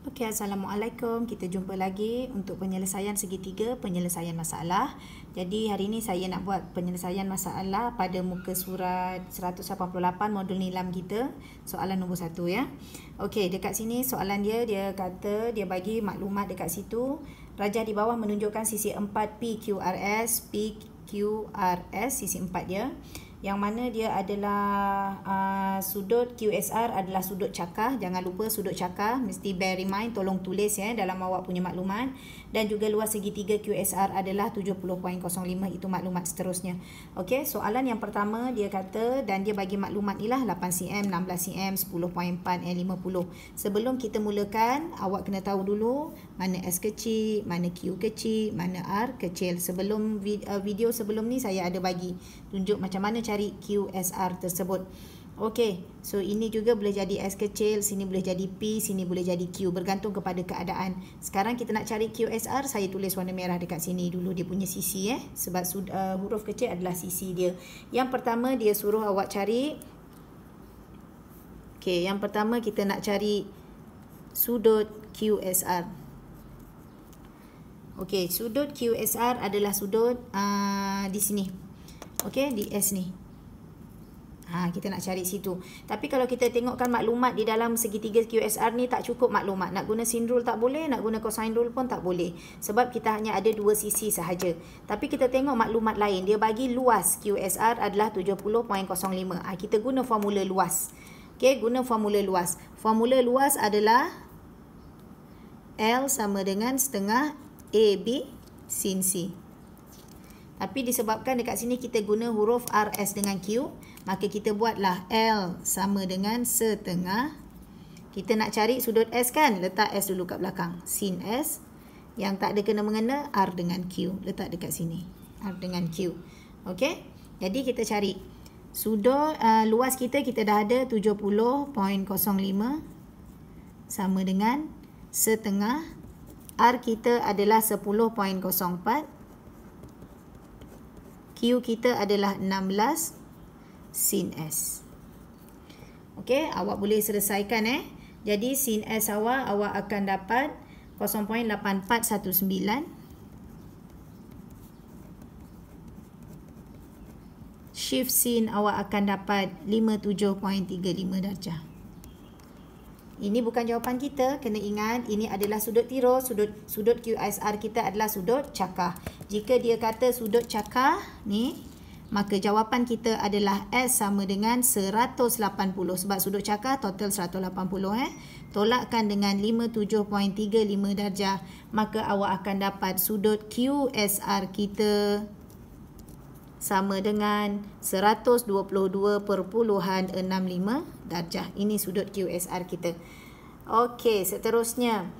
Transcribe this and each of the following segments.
Okey, Assalamualaikum. Kita jumpa lagi untuk penyelesaian segitiga penyelesaian masalah. Jadi hari ini saya nak buat penyelesaian masalah pada muka surat 188 modul nilam kita. Soalan nombor 1 ya. Okey, dekat sini soalan dia kata dia bagi maklumat dekat situ. Rajah di bawah menunjukkan sisi 4 PQRS, sisi 4 dia. Yang mana dia adalah sudut QSR adalah sudut cakar. Jangan lupa sudut cakar, mesti bear in mind, tolong tulis ya dalam awak punya maklumat. Dan juga luas segitiga QSR adalah 70.05, itu maklumat seterusnya. Okey, soalan yang pertama dia kata, dan dia bagi maklumat ni lah 8 cm, 16 cm, 10.4 and 50. Sebelum kita mulakan, awak kena tahu dulu mana S kecil, mana Q kecil, mana R kecil. Sebelum video sebelum ni saya ada bagi tunjuk macam mana cari QSR tersebut. Okey, so ini juga boleh jadi S kecil, sini boleh jadi P, sini boleh jadi Q, bergantung kepada keadaan. Sekarang kita nak cari QSR, saya tulis warna merah dekat sini dulu dia punya sisi sebab huruf kecil adalah sisi dia. Yang pertama dia suruh awak cari, okey, yang pertama kita nak cari sudut QSR. Okey, sudut QSR adalah sudut di sini. Okey, di S ni. Kita nak cari situ. Tapi kalau kita tengokkan maklumat di dalam segitiga QSR ni tak cukup maklumat. Nak guna sin rule tak boleh, nak guna cosine rule pun tak boleh. Sebab kita hanya ada dua sisi sahaja. Tapi kita tengok maklumat lain. Dia bagi luas QSR adalah 70.05. Kita guna formula luas. Okey, guna formula luas. Formula luas adalah L sama dengan setengah AB sin C. Tapi disebabkan dekat sini kita guna huruf RS dengan Q, maka kita buatlah L sama dengan setengah. Kita nak cari sudut S kan? Letak S dulu kat belakang. Sin S. Yang tak ada kena-mengena, R dengan Q. Letak dekat sini. R dengan Q. Okey? Jadi kita cari. Sudut luas kita dah ada 70.05 sama dengan setengah. R kita adalah 10.04. Q kita adalah 16 sin S. Okey, awak boleh selesaikan Jadi sin S awak akan dapat 0.8419. Shift sin awak akan dapat 57.35 darjah. Ini bukan jawapan kita, kena ingat ini adalah sudut tirus, sudut QSR kita adalah sudut cakar. Jika dia kata sudut cakar ni, maka jawapan kita adalah S sama dengan 180 sebab sudut cakar total 180 Tolakkan dengan 57.35 darjah, maka awak akan dapat sudut QSR kita sama dengan 122.65 darjah. Ini sudut QSR kita. Okey, seterusnya.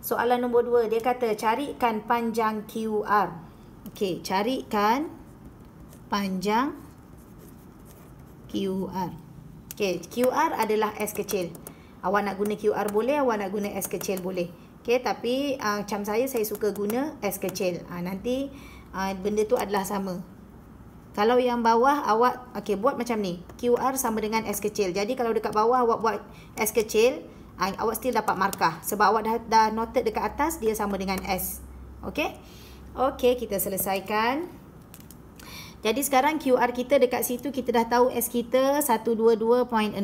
Soalan nombor 2. Dia kata carikan panjang QR. Okey, carikan panjang QR. Okey, QR adalah S kecil. Awak nak guna QR boleh, awak nak guna S kecil boleh. Okey, tapi macam saya suka guna S kecil. Nanti benda tu adalah sama. Kalau yang bawah awak buat macam ni. QR sama dengan S kecil. Jadi kalau dekat bawah awak buat S kecil, awak still dapat markah. Sebab awak dah noted dekat atas dia sama dengan S. Okey? Okey, kita selesaikan. Jadi sekarang QR kita dekat situ kita dah tahu S kita 122.65.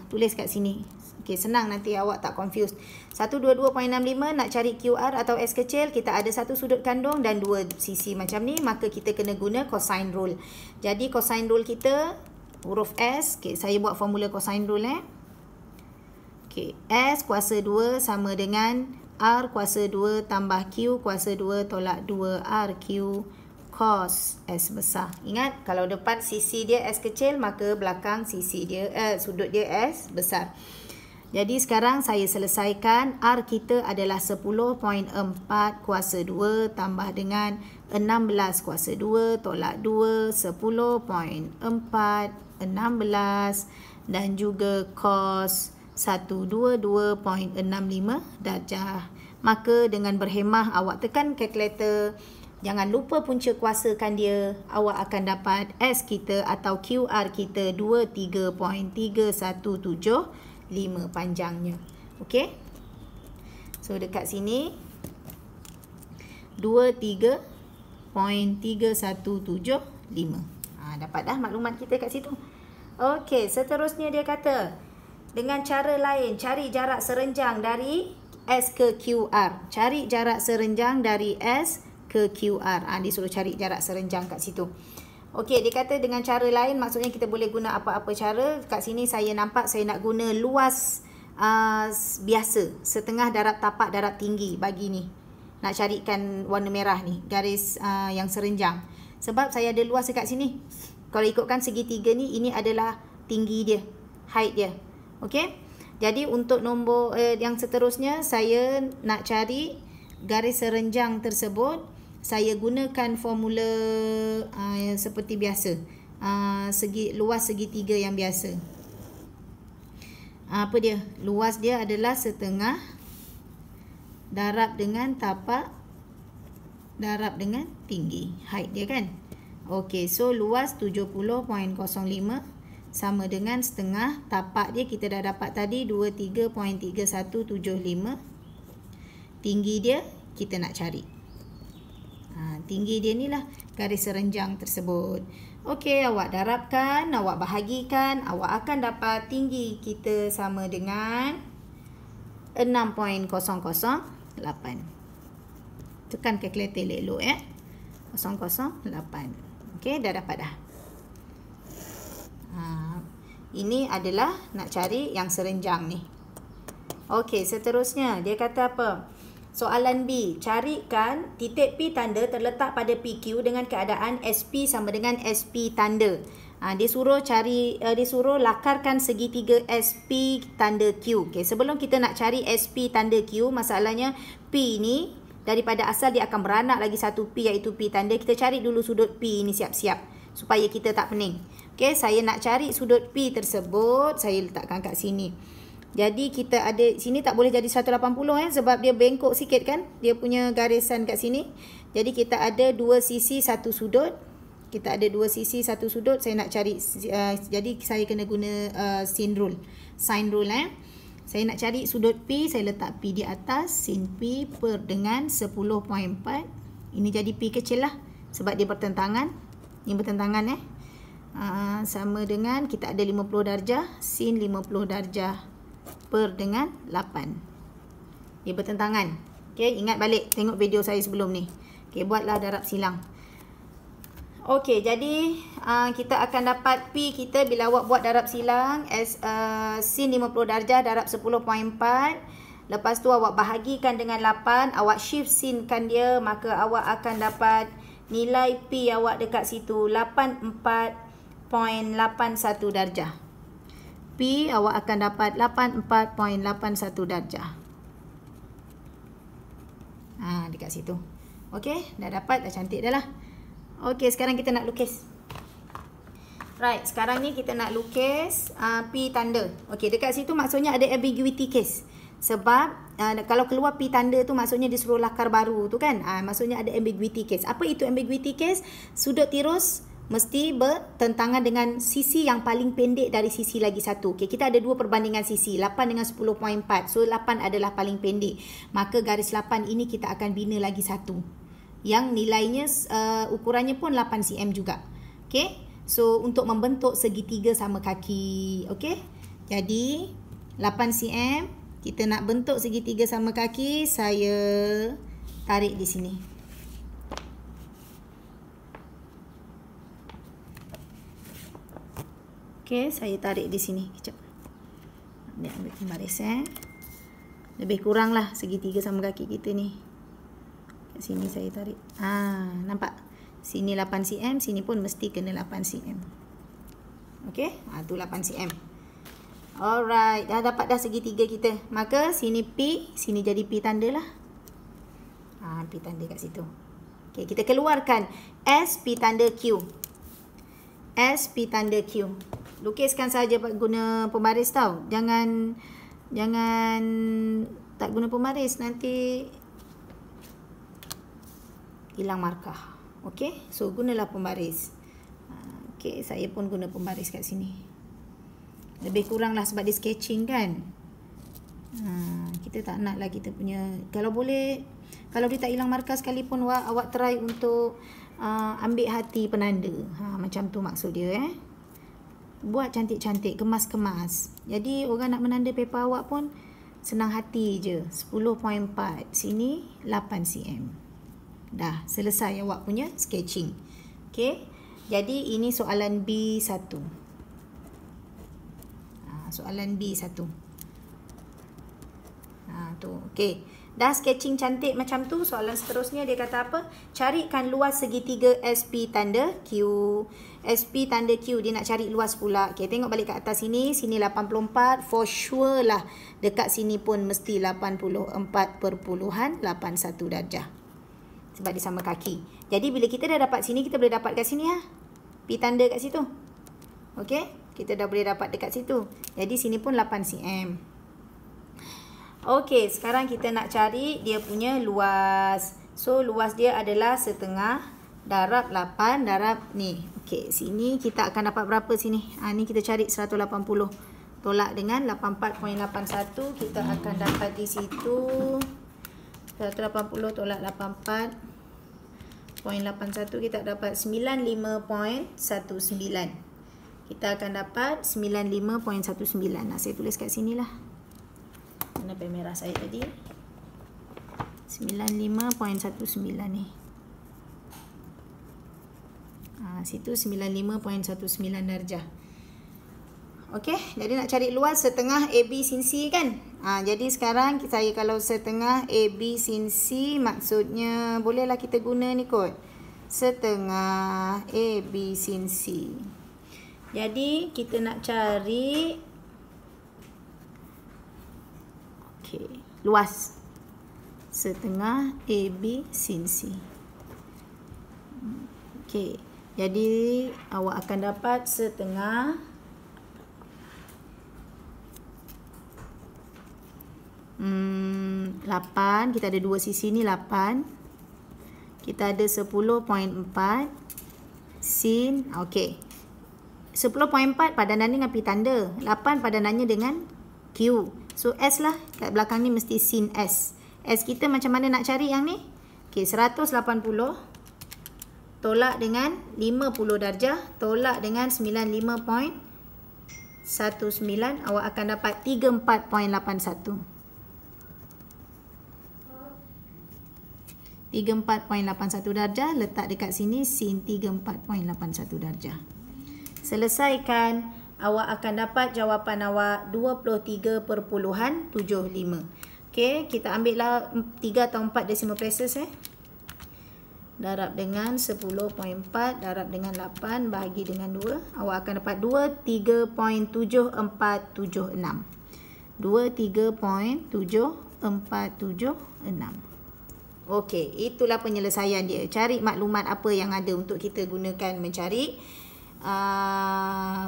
Tulis kat sini. Okey, senang nanti awak tak confused. 122.65 nak cari QR atau S kecil, kita ada satu sudut kandung dan dua sisi macam ni, maka kita kena guna cosine rule. Jadi cosine rule kita huruf S. Okey, saya buat formula cosine rule Okey, S kuasa 2 sama dengan R kuasa 2 tambah Q kuasa 2 tolak 2 RQ cos S besar. Ingat, kalau depan sisi dia S kecil, maka belakang sisi dia sudut dia S besar. Jadi sekarang saya selesaikan. R kita adalah 10.4 kuasa 2 tambah dengan 16 kuasa 2 tolak 2, 10.4, 16 dan juga cos 122.65 darjah. Maka dengan berhemah awak tekan kalkulator. Jangan lupa punca kuasakan dia. Awak akan dapat S kita atau QR kita 23.317 5 panjangnya. Okey. So dekat sini 23.3175. Dapat dah maklumat kita kat situ. Okey, seterusnya dia kata dengan cara lain, cari jarak serenjang dari S ke QR. Cari jarak serenjang dari S ke QR. Dia suruh cari jarak serenjang kat situ. Okey, dia kata dengan cara lain maksudnya kita boleh guna apa-apa cara. Kat sini saya nampak saya nak guna luas biasa, setengah darab tapak darab tinggi bagi ni. Nak carikan warna merah ni, garis yang serenjang. Sebab saya ada luas dekat sini. Kalau ikutkan segitiga ni, ini adalah tinggi dia, height dia. Okey. Jadi untuk nombor yang seterusnya, saya nak cari garis serenjang tersebut. Saya gunakan formula seperti biasa. Luas segitiga yang biasa. Apa dia? Luas dia adalah setengah darab dengan tapak darab dengan tinggi. Height dia kan? Okey, so luas 70.05 sama dengan setengah tapak dia kita dah dapat tadi 23.3175. Tinggi dia kita nak cari. Tinggi dia ni lah garis serenjang tersebut. Okey, awak darabkan, awak bahagikan, awak akan dapat tinggi kita sama dengan 6.008. Tekan kalkulator elok-elok ya. 008. Okey, dah dapat dah. Ini adalah nak cari yang serenjang ni. Okey, seterusnya dia kata apa? Soalan B, carikan titik P tanda terletak pada PQ dengan keadaan SP sama dengan SP tanda. Dia suruh lakarkan segitiga SP tanda Q. Okey, sebelum kita nak cari SP tanda Q, masalahnya P ni daripada asal dia akan beranak lagi satu P iaitu P tanda. Kita cari dulu sudut P ni siap-siap supaya kita tak pening. Okey, saya nak cari sudut P tersebut, saya letakkan kat sini. Jadi kita ada sini tak boleh jadi 180 sebab dia bengkok sikit kan. Dia punya garisan kat sini. Jadi kita ada dua sisi satu sudut. Kita ada dua sisi satu sudut. Saya nak cari jadi saya kena guna sin rule. Sin rule Saya nak cari sudut P, saya letak P di atas, sin P per dengan 10.4. Ini jadi P kecil lah sebab dia bertentangan. Ini bertentangan sama dengan kita ada 50 darjah, sin 50 darjah per dengan 8. Dia bertentangan. Okey, ingat balik tengok video saya sebelum ni. Okey, buatlah darab silang. Okey, jadi kita akan dapat P kita bila awak buat darab silang sin 50 darjah darab 10.4. Lepas tu awak bahagikan dengan 8, awak shift sinkan dia, maka awak akan dapat nilai P awak dekat situ 84.81 darjah. P awak akan dapat 84.81 darjah. Dekat situ. Okey, dah dapat, dah cantik dah lah. Okey, sekarang kita nak lukis. Right, sekarang ni kita nak lukis P tanda. Okey, dekat situ maksudnya ada ambiguity case. Sebab kalau keluar P tanda tu maksudnya dia suruh lakar baru tu kan. Maksudnya ada ambiguity case. Apa itu ambiguity case? Sudut tirus mesti bertentangan dengan sisi yang paling pendek dari sisi lagi satu. Okay, kita ada dua perbandingan sisi, 8 dengan 10.4. So 8 adalah paling pendek. Maka garis 8 ini kita akan bina lagi satu yang nilainya ukurannya pun 8 cm juga. Okay, so untuk membentuk segitiga sama kaki. Okay, jadi 8 cm kita nak bentuk segitiga sama kaki. Saya tarik di sini. Okey, saya tarik di sini. Kejap. Ambil pembaris Lebih kurang lah segitiga sama kaki kita ni. Kat sini saya tarik. Nampak? Sini 8 cm, sini pun mesti kena 8 cm. Okey, tu 8 cm. Alright, dah dapat dah segitiga kita. Maka sini P, sini jadi P tanda lah. P tanda kat situ. Okey, kita keluarkan S P tanda Q. S P tanda Q. Lukiskan saja guna pembaris tau. Jangan tak guna pembaris, nanti hilang markah. Okey, so gunalah pembaris. Okey, saya pun guna pembaris kat sini. Lebih kurang lah sebab dia sketching kan. Kita tak nak lah kita punya, kalau boleh, kalau dia tak hilang markah sekalipun, awak try untuk ambil hati penanda. Macam tu maksud dia. Buat cantik-cantik, kemas-kemas. Jadi orang nak menanda paper awak pun senang hati je. 10.4, sini 8 cm. Dah selesai awak punya sketching. Okey. Jadi ini soalan B1. Soalan B1. Tu. Okey. Dah sketching cantik macam tu. Soalan seterusnya dia kata apa? Carikan luas segitiga SP tanda Q. SP tanda Q, dia nak cari luas pula. Okey, tengok balik kat atas sini. Sini 84. For sure lah. Dekat sini pun mesti 84.81 darjah. Sebab dia sama kaki. Jadi bila kita dah dapat sini, kita boleh dapat kat sini P tanda kat situ. Okey, kita dah boleh dapat dekat situ. Jadi sini pun 8 cm. Okey, sekarang kita nak cari dia punya luas. So luas dia adalah setengah darab 8 darab ni. Okey, sini kita akan dapat berapa sini? Ni kita cari 180. Tolak dengan 84.81, kita akan dapat di situ 180 tolak 84.81, kita dapat 95.19. Kita akan dapat 95.19. Saya tulis kat sini lah. Mana pen merah saya tadi? 95.19 ni. Situ 95.19 darjah. Okey, jadi nak cari luas setengah AB sin C kan? Jadi sekarang saya kalau setengah AB sin C, maksudnya bolehlah kita guna ni kot. Setengah AB sin C. Jadi kita nak cari luas setengah AB sin C. Okey, jadi awak akan dapat setengah 8, kita ada dua sisi ni 8. Kita ada 10.4 sin. Okey. 10.4 padanannya dengan P tanda. 8 padanannya dengan Q. So S lah. Kat belakang ni mesti sin S. S kita macam mana nak cari yang ni? Okey, 180 tolak dengan 50 darjah tolak dengan 95.19, awak akan dapat 34.81. 34.81 darjah, letak dekat sini sin 34.81 darjah. Selesaikan, awak akan dapat jawapan awak 23.75. Okey, kita ambil lah 3 atau 4 decimal places darab dengan 10.4 darab dengan 8 bahagi dengan 2, awak akan dapat 23.7476. 23.7476. Okey, itulah penyelesaian dia. Cari maklumat apa yang ada untuk kita gunakan mencari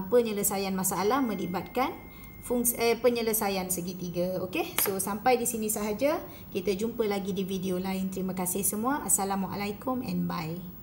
penyelesaian masalah melibatkan penyelesaian segitiga. Okey, so sampai di sini sahaja. Kita jumpa lagi di video lain. Terima kasih semua. Assalamualaikum and bye.